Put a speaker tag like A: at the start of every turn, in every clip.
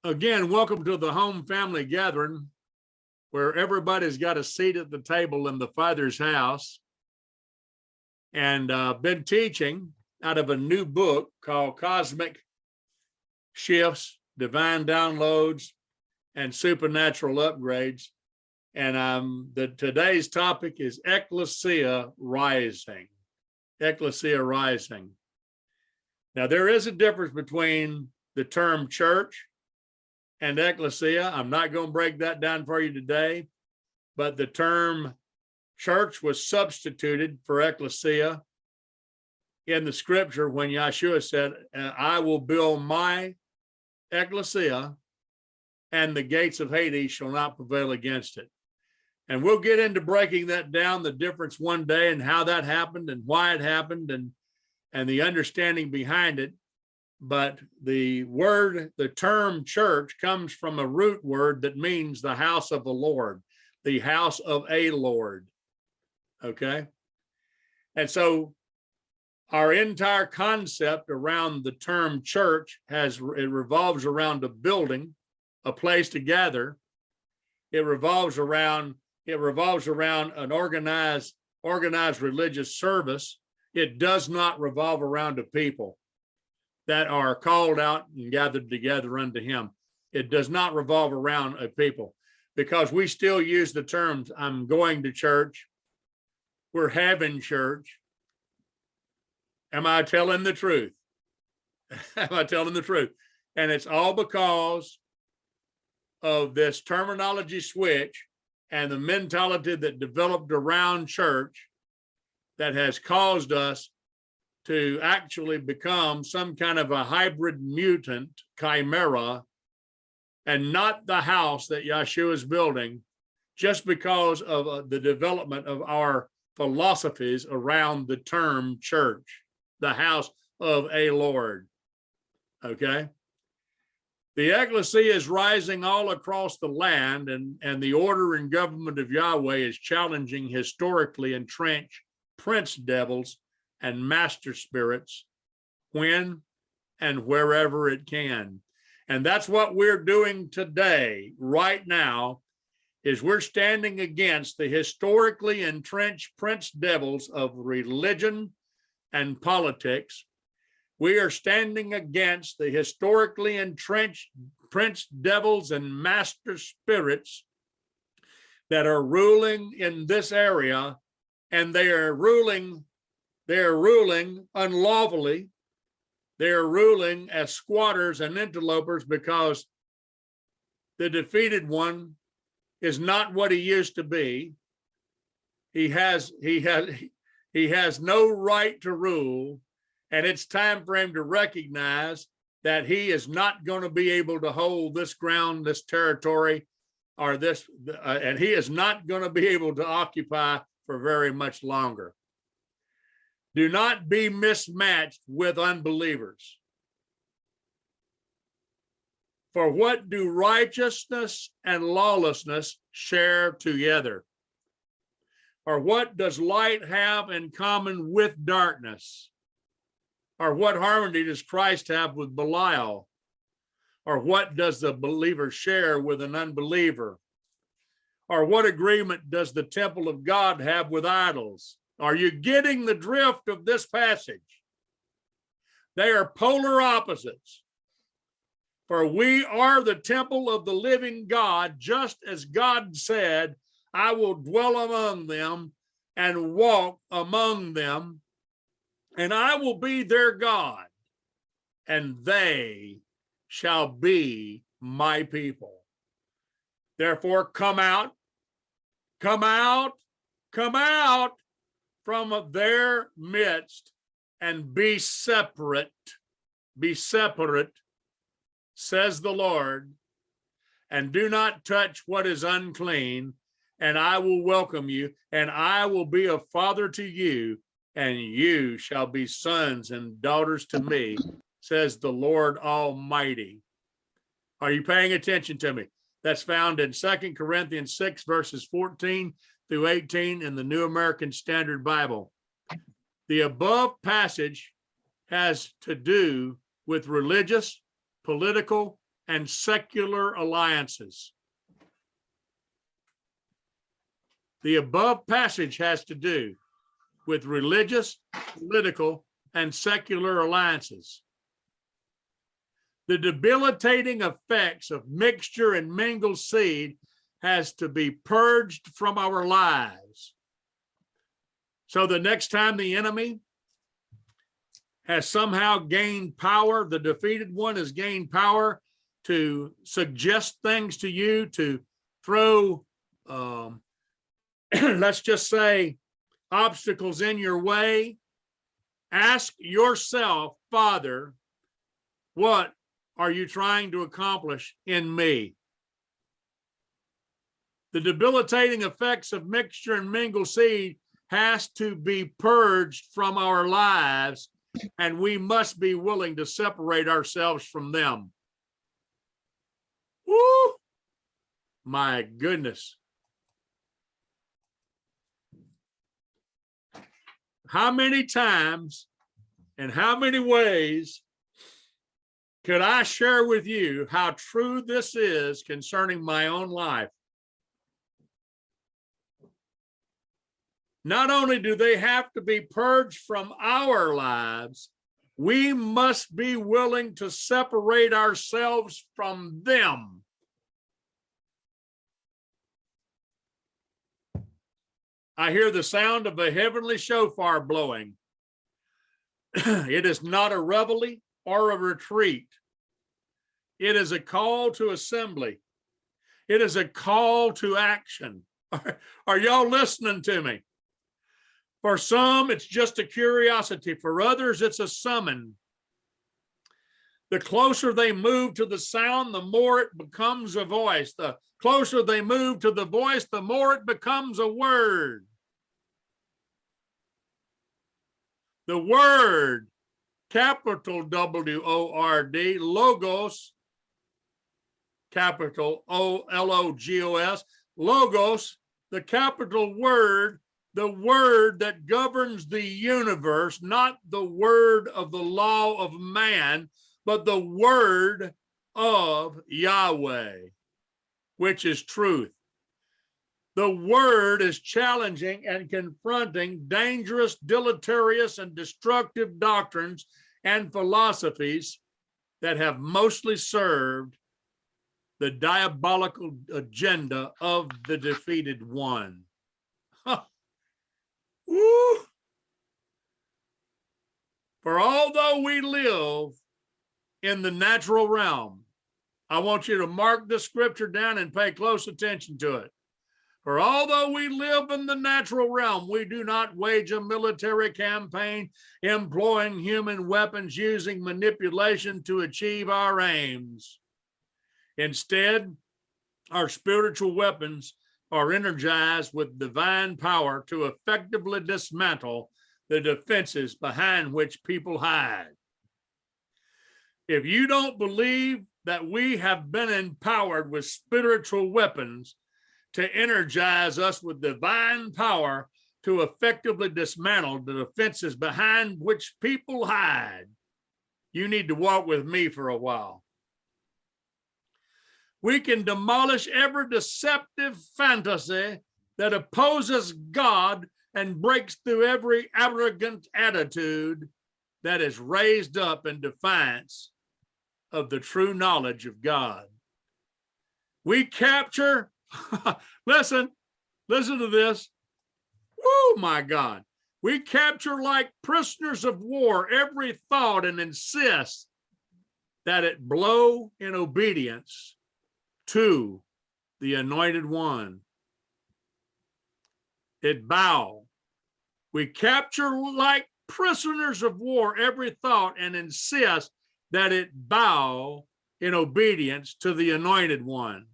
A: Again, welcome to the home family gathering where everybody's got a seat at the table in the Father's house. And been teaching out of a new book called Cosmic Shifts, Divine Downloads, and Supernatural Upgrades. And today's topic is Ekklesia Rising. Ekklesia Rising. Now, there is a difference between the term church and ecclesia. I'm not going to break that down for you today, but the term church was substituted for ecclesia in the scripture when Yahshua said, I will build my ecclesia and the gates of Hades shall not prevail against it. And we'll get into breaking that down, the difference one day and how that happened and why it happened and the understanding behind it. But the term church comes from a root word that means the house of the Lord, the house of a Lord. Okay. And so our entire concept around the term church it revolves around a building, a place to gather. It revolves around an organized religious service. It does not revolve around a people that are called out and gathered together unto him. It does not revolve around a people, because we still use the terms, I'm going to church, we're having church. Am I telling the truth? Am I telling the truth? And it's all because of this terminology switch and the mentality that developed around church that has caused us to actually become some kind of a hybrid mutant chimera and not the house that Yahshua is building, just because of the development of our philosophies around the term church, the house of a Lord. Okay. The ecclesia is rising all across the land, and the order and government of Yahweh is challenging historically entrenched prince devils and master spirits when and wherever it can. And that's what we're doing today, right now, is we're standing against the historically entrenched prince devils of religion and politics. We are standing against the historically entrenched prince devils and master spirits that are ruling in this area, and they are ruling unlawfully. They're ruling as squatters and interlopers, because the defeated one is not what he used to be. He has no right to rule, and it's time for him to recognize that he is not going to be able to hold this ground, this territory, or and he is not going to be able to occupy for very much longer. Do not be mismatched with unbelievers. For what do righteousness and lawlessness share together? Or what does light have in common with darkness? Or what harmony does Christ have with Belial? Or what does the believer share with an unbeliever? Or what agreement does the temple of God have with idols? Are you getting the drift of this passage? They are polar opposites. For we are the temple of the living God, just as God said, I will dwell among them and walk among them, and I will be their God, and they shall be my people. Therefore, come out from their midst and be separate, says the Lord, and do not touch what is unclean, and I will welcome you, and I will be a father to you, and you shall be sons and daughters to me, says the Lord Almighty. Are you paying attention to me? That's found in 2 Corinthians 6, verses 14 through 18 in the New American Standard Bible. The above passage has to do with religious, political, and secular alliances. The above passage has to do with religious, political, and secular alliances. The debilitating effects of mixture and mingled seed has to be purged from our lives. So the next time the enemy has somehow gained power, the defeated one has gained power to suggest things to you, to throw, let's just say, obstacles in your way, ask yourself, Father, what are you trying to accomplish in me? The debilitating effects of mixture and mingled seed has to be purged from our lives, and we must be willing to separate ourselves from them. Woo! My goodness. How many times and how many ways could I share with you how true this is concerning my own life? Not only do they have to be purged from our lives, we must be willing to separate ourselves from them. I hear the sound of a heavenly shofar blowing. It is not a reveille or a retreat. It is a call to assembly. It is a call to action. Are y'all listening to me? For some, it's just a curiosity. For others, it's a summon. The closer they move to the sound, the more it becomes a voice. The closer they move to the voice, the more it becomes a word. The word, capital W-O-R-D, logos, capital O-L-O-G-O-S, logos, the capital word, the word that governs the universe, not the word of the law of man, but the word of Yahweh, which is truth. The word is challenging and confronting dangerous, deleterious, and destructive doctrines and philosophies that have mostly served the diabolical agenda of the defeated one. Huh. Woo. For although we live in the natural realm, I want you to mark the scripture down and pay close attention to it. For although we live in the natural realm, we do not wage a military campaign employing human weapons using manipulation to achieve our aims. Instead, our spiritual weapons are energized with divine power to effectively dismantle the defenses behind which people hide. If you don't believe that we have been empowered with spiritual weapons to energize us with divine power to effectively dismantle the defenses behind which people hide, you need to walk with me for a while. We can demolish every deceptive fantasy that opposes God and breaks through every arrogant attitude that is raised up in defiance of the true knowledge of God. We capture, listen to this. Oh my God. We capture like prisoners of war every thought and insist that it blow in obedience to the anointed one. It bow. We capture like prisoners of war every thought and insist that it bow in obedience to the anointed one.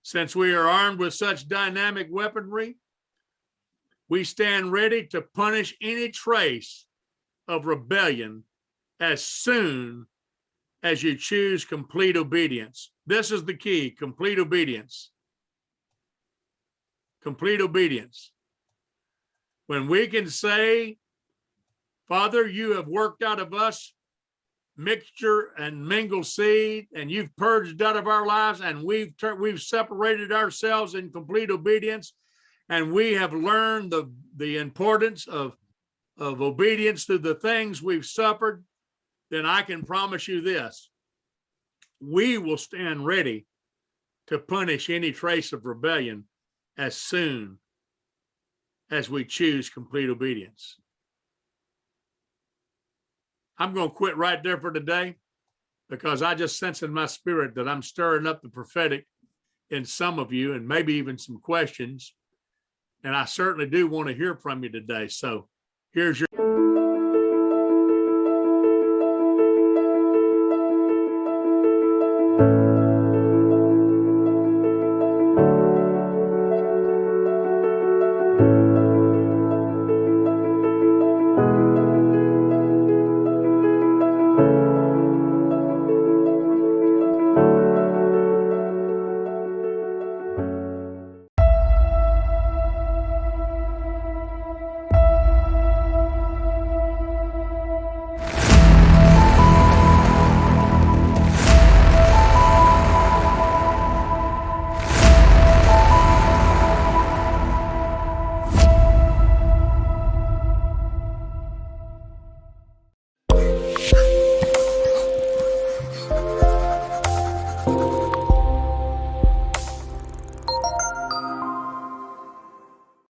A: Since we are armed with such dynamic weaponry, we stand ready to punish any trace of rebellion as soon as you choose complete obedience. This is the key, complete obedience. Complete obedience. When we can say, Father, you have worked out of us mixture and mingled seed, and you've purged out of our lives, and we've separated ourselves in complete obedience, and we have learned the importance of obedience through the things we've suffered, then I can promise you this: we will stand ready to punish any trace of rebellion as soon as we choose complete obedience. I'm going to quit right there for today, because I just sense in my spirit that I'm stirring up the prophetic in some of you, and maybe even some questions. And I certainly do want to hear from you today. So here's your